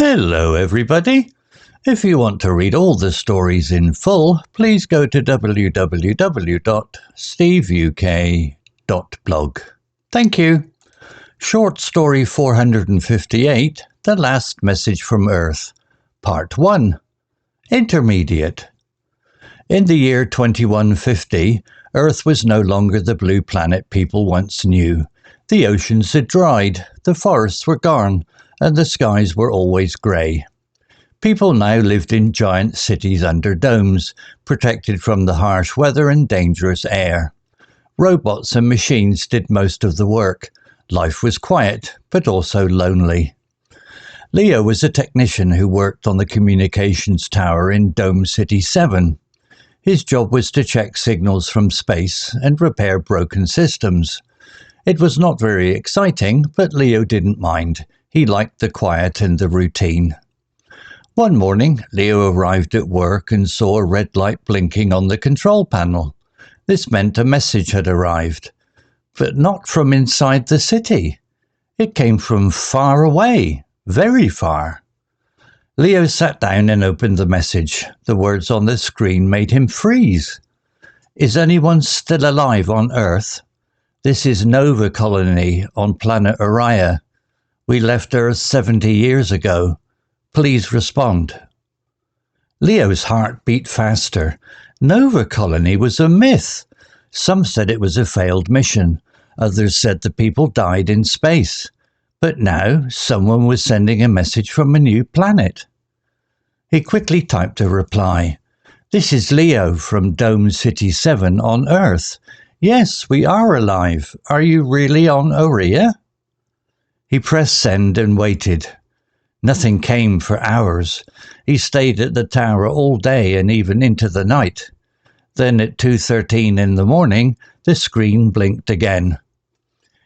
Hello everybody! If you want to read all the stories in full, please go to www.steveuk.blog. Thank you. Short story 458, The Last Message from Earth, Part 1. Intermediate. In the year 2150, Earth was no longer the blue planet people once knew. The oceans had dried, the forests were gone, and the skies were always grey. People now lived in giant cities under domes, protected from the harsh weather and dangerous air. Robots and machines did most of the work. Life was quiet, but also lonely. Leo was a technician who worked on the communications tower in Dome City 7. His job was to check signals from space and repair broken systems. It was not very exciting, but Leo didn't mind. He liked the quiet and the routine. One morning, Leo arrived at work and saw a red light blinking on the control panel. This meant a message had arrived, but not from inside the city. It came from far away, very far. Leo sat down and opened the message. The words on the screen made him freeze. "Is anyone still alive on Earth? This is Nova Colony on planet Orion. We left Earth 70 years ago. Please respond." Leo's heart beat faster. Nova Colony was a myth. Some said it was a failed mission. Others said the people died in space. But now someone was sending a message from a new planet. He quickly typed a reply. "This is Leo from Dome City 7 on Earth. Yes, we are alive. Are you really on Orion?" He pressed send and waited. Nothing came for hours. He stayed at the tower all day and even into the night. Then at 2:13 in the morning, the screen blinked again.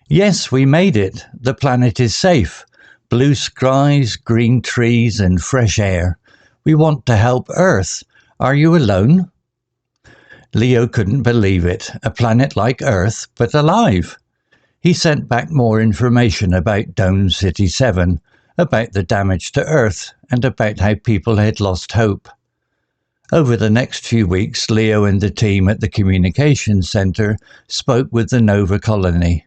"Yes, we made it. The planet is safe. Blue skies, green trees and fresh air. We want to help Earth. Are you alone?" Leo couldn't believe it. A planet like Earth, but alive. He sent back more information about Dome City 7, about the damage to Earth, and about how people had lost hope. Over the next few weeks, Leo and the team at the communications center spoke with the Nova Colony.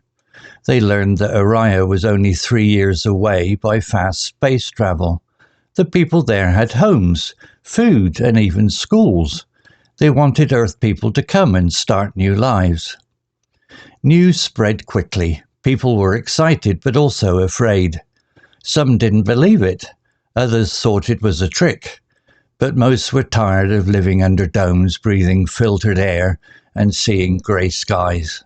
They learned that Orion was only 3 years away by fast space travel. The people there had homes, food, and even schools. They wanted Earth people to come and start new lives. News spread quickly. People were excited but also afraid. Some didn't believe it. Others thought it was a trick. But most were tired of living under domes, breathing filtered air and seeing grey skies.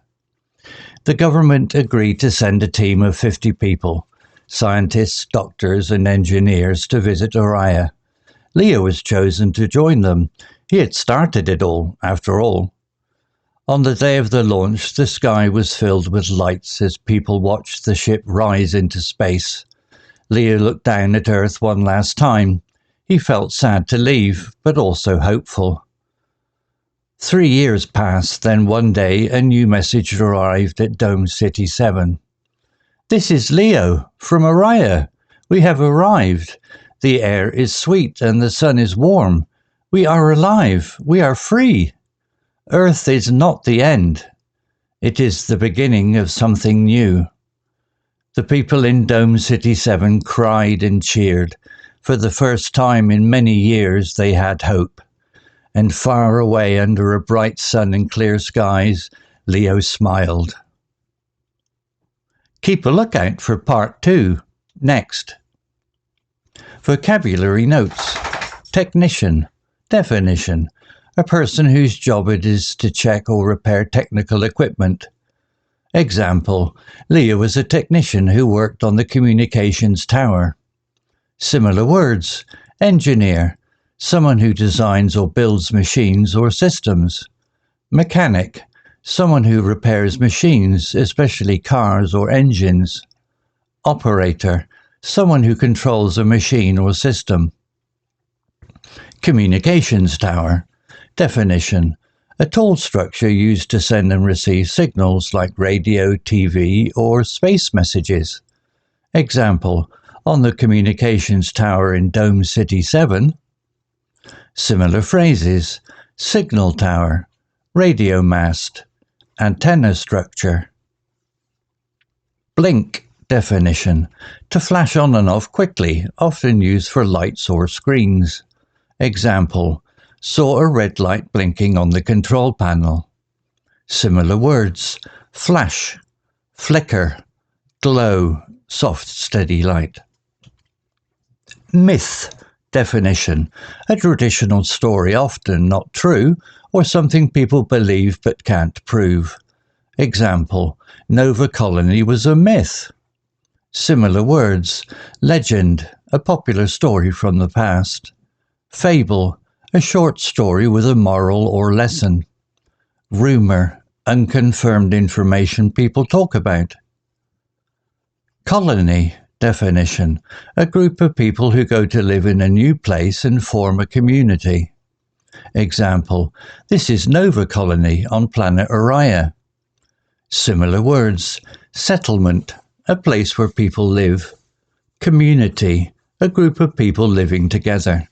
The government agreed to send a team of 50 people, scientists, doctors and engineers, to visit Orion. Leo was chosen to join them. He had started it all, after all. On the day of the launch, the sky was filled with lights as people watched the ship rise into space. Leo looked down at Earth one last time. He felt sad to leave, but also hopeful. 3 years passed, then one day a new message arrived at Dome City 7. "This is Leo from Orion. We have arrived. The air is sweet and the sun is warm. We are alive. We are free. Earth is not the end. It is the beginning of something new." The people in Dome City 7 cried and cheered. For the first time in many years they had hope. And far away under a bright sun and clear skies, Leo smiled. Keep a lookout for Part 2, next. Vocabulary notes. Technician. Definition. A person whose job it is to check or repair technical equipment. Example, Leo was a technician who worked on the communications tower. Similar words. Engineer, someone who designs or builds machines or systems. Mechanic, someone who repairs machines, especially cars or engines. Operator, someone who controls a machine or system. Communications tower. Definition. A tall structure used to send and receive signals like radio, TV, or space messages. Example, on the communications tower in Dome City 7. Similar phrases: signal tower, radio mast, antenna structure. Blink definition: to flash on and off quickly, often used for lights or screens. Example: saw a red light blinking on the control panel. Similar words: flash, flicker, glow, soft steady light. Myth definition: a traditional story, often not true, or something people believe but can't prove. Example: Nova Colony was a myth. Similar words: legend, a popular story from the past. Fable, a short story with a moral or lesson. Rumor, unconfirmed information people talk about. Colony definition: a group of people who go to live in a new place and form a community. Example: this is Nova Colony on planet Orion. Similar words: settlement, a place where people live. Community, a group of people living together.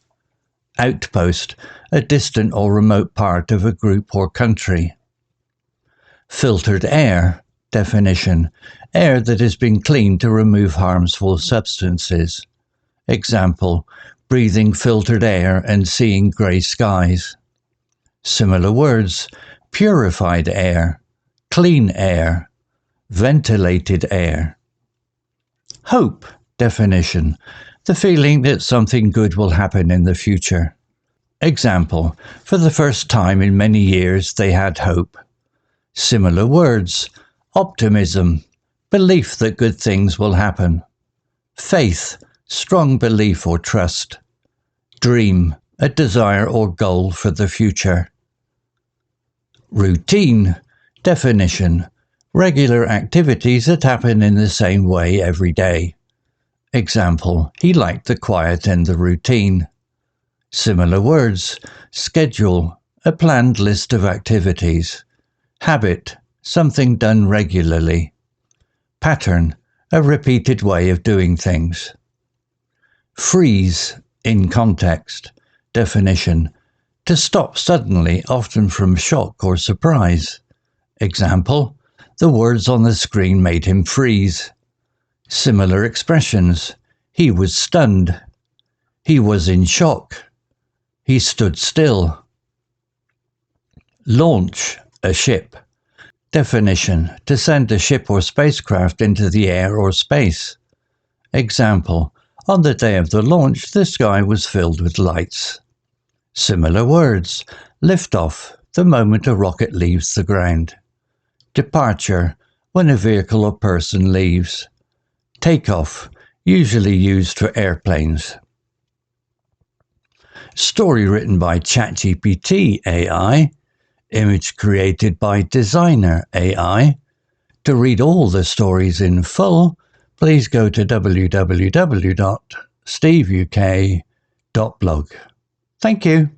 Outpost, a distant or remote part of a group or country. Filtered air definition: air that has been cleaned to remove harmful substances. Example: breathing filtered air and seeing grey skies. Similar words: purified air, clean air, ventilated air. Hope definition: the feeling that something good will happen in the future. Example: for the first time in many years they had hope. Similar words: optimism, belief that good things will happen. Faith, strong belief or trust. Dream, a desire or goal for the future. Routine definition: regular activities that happen in the same way every day. Example: he liked the quiet and the routine. Similar words: schedule, a planned list of activities. Habit, something done regularly. Pattern, a repeated way of doing things. Freeze, in context. Definition: to stop suddenly, often from shock or surprise. Example: the words on the screen made him freeze. Similar expressions: he was stunned. He was in shock. He stood still. Launch, a ship. Definition: to send a ship or spacecraft into the air or space. Example: on the day of the launch, the sky was filled with lights. Similar words: liftoff, the moment a rocket leaves the ground. Departure, when a vehicle or person leaves. Takeoff, usually used for airplanes. Story written by ChatGPT AI. Image created by Designer AI. To read all the stories in full, please go to www.steveuk.blog. Thank you.